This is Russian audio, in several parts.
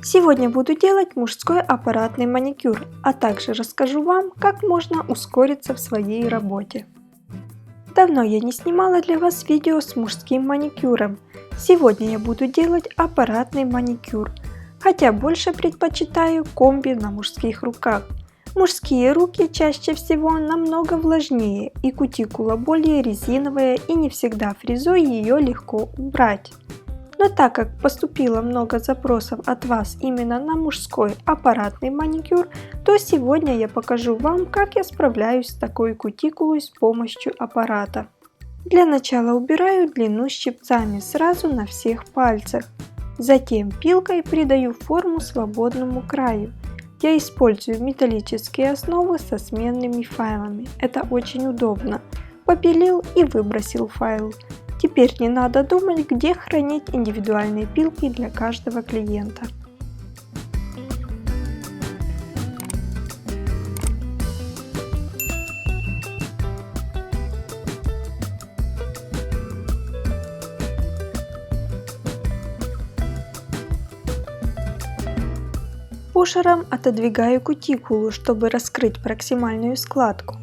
Сегодня буду делать мужской аппаратный маникюр, а также расскажу вам, как можно ускориться в своей работе. Давно я не снимала для вас видео с мужским маникюром. Сегодня я буду делать аппаратный маникюр, хотя больше предпочитаю комби на мужских руках. Мужские руки чаще всего намного влажнее, и кутикула более резиновая, и не всегда фрезой ее легко убрать. Но так как поступило много запросов от вас именно на мужской аппаратный маникюр, то сегодня я покажу вам, как я справляюсь с такой кутикулой с помощью аппарата. Для начала убираю длину щипцами сразу на всех пальцах. Затем пилкой придаю форму свободному краю. Я использую металлические основы со сменными файлами. Это очень удобно. Попилил и выбросил файл. Теперь не надо думать, где хранить индивидуальные пилки для каждого клиента. Пушером отодвигаю кутикулу, чтобы раскрыть проксимальную складку.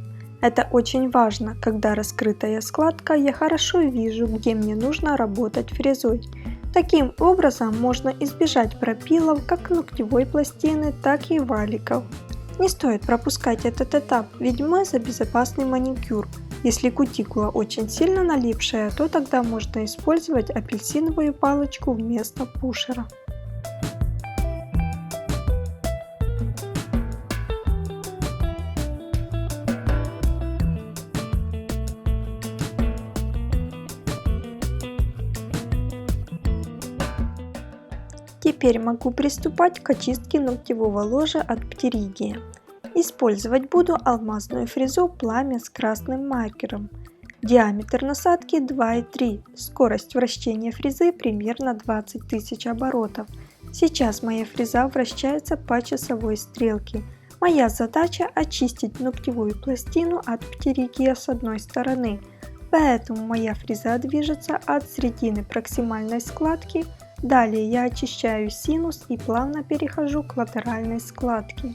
Это очень важно, когда раскрытая складка, я хорошо вижу, где мне нужно работать фрезой. Таким образом можно избежать пропилов как ногтевой пластины, так и валиков. Не стоит пропускать этот этап, ведь мы за безопасный маникюр. Если кутикула очень сильно налипшая, то тогда можно использовать апельсиновую палочку вместо пушера. Теперь могу приступать к очистке ногтевого ложа от птеригии. Использовать буду алмазную фрезу «Пламя» с красным маркером. Диаметр насадки 2,3, скорость вращения фрезы примерно 20 тысяч оборотов. Сейчас моя фреза вращается по часовой стрелке. Моя задача очистить ногтевую пластину от птеригии с одной стороны, поэтому моя фреза движется от середины проксимальной складки. Далее я очищаю синус и плавно перехожу к латеральной складке.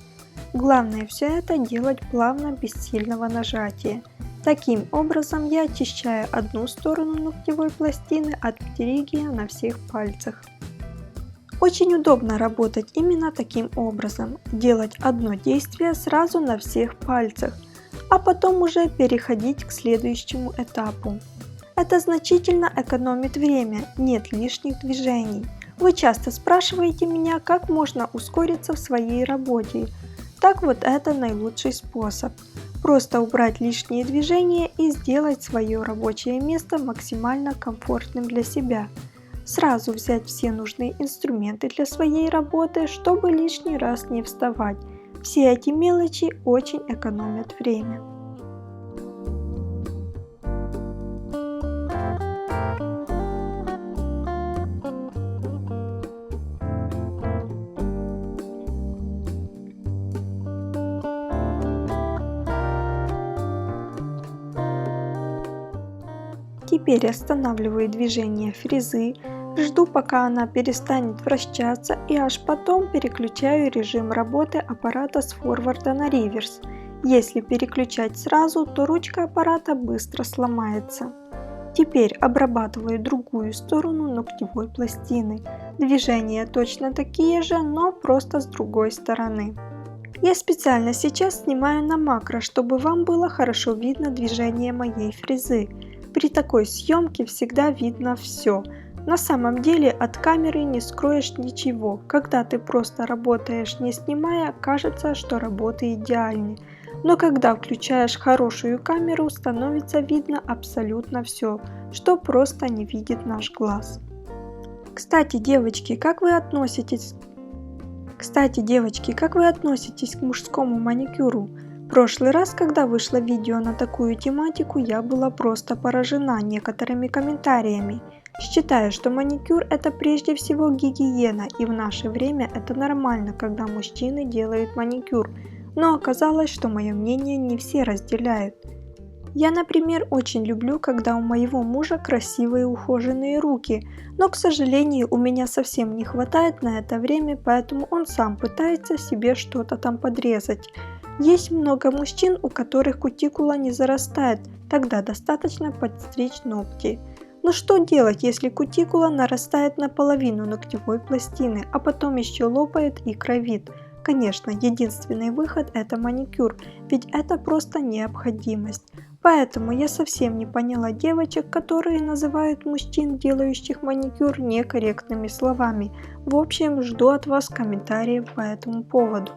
Главное все это делать плавно, без сильного нажатия. Таким образом я очищаю одну сторону ногтевой пластины от птеригии на всех пальцах. Очень удобно работать именно таким образом, делать одно действие сразу на всех пальцах, а потом уже переходить к следующему этапу. Это значительно экономит время, нет лишних движений. Вы часто спрашиваете меня, как можно ускориться в своей работе. Так вот, это наилучший способ. Просто убрать лишние движения и сделать свое рабочее место максимально комфортным для себя. Сразу взять все нужные инструменты для своей работы, чтобы лишний раз не вставать. Все эти мелочи очень экономят время. Теперь останавливаю движение фрезы, жду, пока она перестанет вращаться, и аж потом переключаю режим работы аппарата с форварда на реверс. Если переключать сразу, то ручка аппарата быстро сломается. Теперь обрабатываю другую сторону ногтевой пластины. Движения точно такие же, но просто с другой стороны. Я специально сейчас снимаю на макро, чтобы вам было хорошо видно движение моей фрезы. При такой съемке всегда видно все. На самом деле от камеры не скроешь ничего. Когда ты просто работаешь не снимая, кажется, что работа идеальна. Но когда включаешь хорошую камеру, становится видно абсолютно все, что просто не видит наш глаз. Кстати, девочки, как вы относитесь к мужскому маникюру? В прошлый раз, когда вышло видео на такую тематику, я была просто поражена некоторыми комментариями. Считаю, что маникюр это прежде всего гигиена, и в наше время это нормально, когда мужчины делают маникюр. Но оказалось, что мое мнение не все разделяют. Я, например, очень люблю, когда у моего мужа красивые ухоженные руки, но, к сожалению, у меня совсем не хватает на это время, поэтому он сам пытается себе что-то там подрезать. Есть много мужчин, у которых кутикула не зарастает, тогда достаточно подстричь ногти. Но что делать, если кутикула нарастает наполовину ногтевой пластины, а потом еще лопает и кровит? Конечно, единственный выход – это маникюр, ведь это просто необходимость. Поэтому я совсем не поняла девочек, которые называют мужчин, делающих маникюр, некорректными словами. В общем, жду от вас комментариев по этому поводу.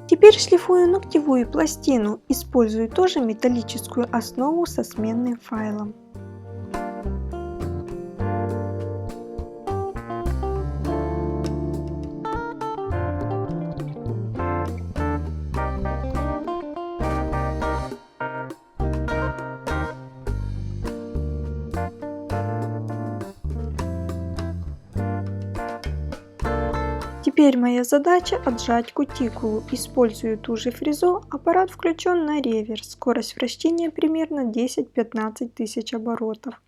Теперь шлифую ногтевую пластину, использую тоже металлическую основу со сменным файлом. Теперь моя задача отжать кутикулу. Использую ту же фрезу, аппарат включен на реверс, скорость вращения примерно 10-15 тысяч оборотов.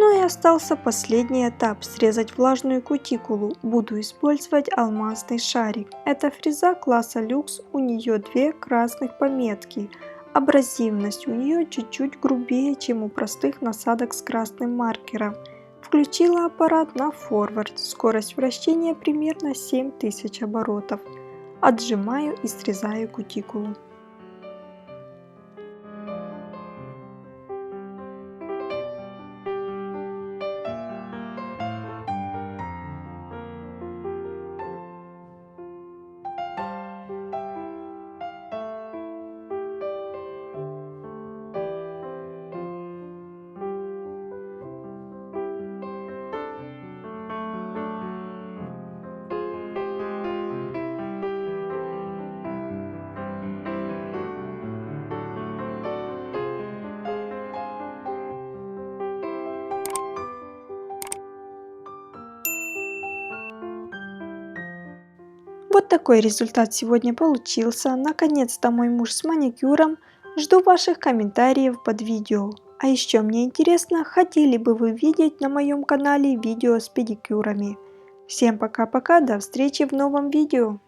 Ну и остался последний этап – срезать влажную кутикулу. Буду использовать алмазный шарик. Это фреза класса люкс, у нее две красных пометки. Абразивность у нее чуть-чуть грубее, чем у простых насадок с красным маркером. Включила аппарат на форвард, скорость вращения примерно 7000 оборотов. Отжимаю и срезаю кутикулу. Вот такой результат сегодня получился. Наконец-то мой муж с маникюром. Жду ваших комментариев под видео. А еще мне интересно, хотели бы вы видеть на моем канале видео с педикюрами. Всем пока-пока, до встречи в новом видео.